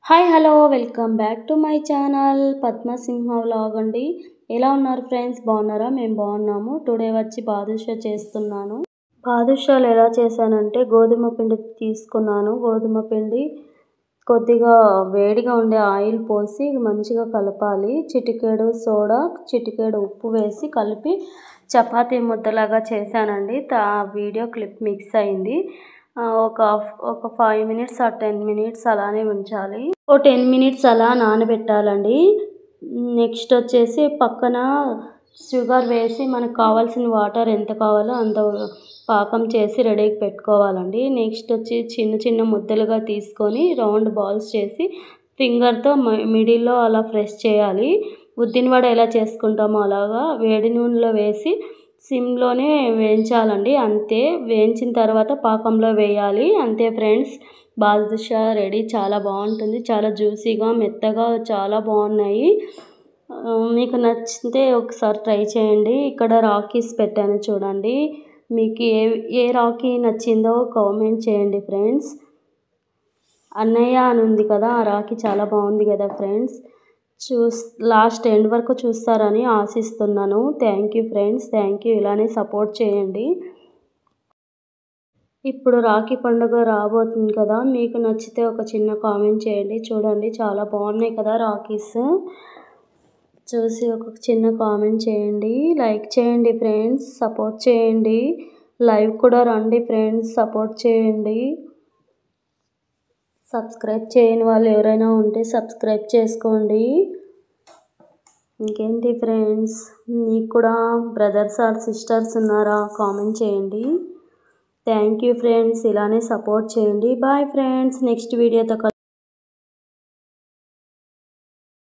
Hi hello welcome back to my channel Padmasimha vlog అండి. ఎలా ఉన్నారు ఫ్రెండ్స్? బాగున్నారా? మేము బాగున్నాము. టుడే వచ్చి బాదుషా చేస్తున్నాను. బాదుషాలు ఎలా చేశానంటే గోధుమ పిండి తీసుకున్నాను. గోధుమ పిండి కొద్దిగా వేడిగా ఉండే ఆయిల్ పోసి మంచిగా కలపాలి. చిటికెడు సోడా, చిటికెడు ఉప్పు వేసి కలిపి చపాతీ ముద్దలాగా చేశానండి. వీడియో క్లిప్ మిక్స్ అయింది. ఒక 5 మినిట్స్ ఆ 10 మినిట్స్ అలానే ఉంచాలి. 10 మినిట్స్ అలా నానబెట్టాలండి. నెక్స్ట్ వచ్చేసి పక్కన షుగర్ వేసి మనకు కావాల్సిన వాటర్ ఎంత కావాలో అంత పాకం చేసి రెడీకి పెట్టుకోవాలండి. నెక్స్ట్ వచ్చి చిన్న చిన్న ముద్దలుగా తీసుకొని రౌండ్ బాల్స్ చేసి ఫింగర్తో మిడిల్లో అలా ప్రెస్ చేయాలి. ఉద్దిన వడ ఎలా చేసుకుంటామో అలాగా వేడి నూనెలో వేసి సిమ్లోనే వేయించాలండి. అంతే, వేయించిన తర్వాత పాకంలో వేయాలి. అంతే ఫ్రెండ్స్, బాదుషా రెడీ. చాలా బాగుంటుంది, చాలా జ్యూసీగా మెత్తగా చాలా బాగున్నాయి. మీకు నచ్చితే ఒకసారి ట్రై చేయండి. ఇక్కడ రాఖీస్ పెట్టాను చూడండి. మీకు ఏ రాఖీ నచ్చిందో కామెంట్ చేయండి ఫ్రెండ్స్. అన్నయ్య అని ఉంది కదా, ఆ రాఖీ చాలా బాగుంది కదా ఫ్రెండ్స్. లాస్ట్ ఎండ్ వరకు చూస్తారని ఆశిస్తున్నాను. Thank you friends, thank you. ఇలానే సపోర్ట్ చేయండి. ఇప్పుడు రాఖీ పండుగ రాబోతుంది కదా, మీకు నచ్చితే ఒక చిన్న కామెంట్ చేయండి. చూడండి చాలా బాగున్నాయి కదా రాఖీస్. చూసి ఒక చిన్న కామెంట్ చేయండి. లైక్ చేయండి ఫ్రెండ్స్, సపోర్ట్ చేయండి. లైవ్ కూడా రండి ఫ్రెండ్స్, సపోర్ట్ చేయండి. సబ్స్క్రైబ్ చేయని వాళ్ళు ఎవరైనా ఉంటే సబ్స్క్రైబ్ చేసుకోండి. ఇంకేంటి ఫ్రెండ్స్, మీకు కూడా బ్రదర్స్ ఆర్ సిస్టర్స్ ఉన్నారా? కామెంట్ చేయండి. థ్యాంక్ యూ ఫ్రెండ్స్, ఇలానే సపోర్ట్ చేయండి. బాయ్ ఫ్రెండ్స్, నెక్స్ట్ వీడియోతో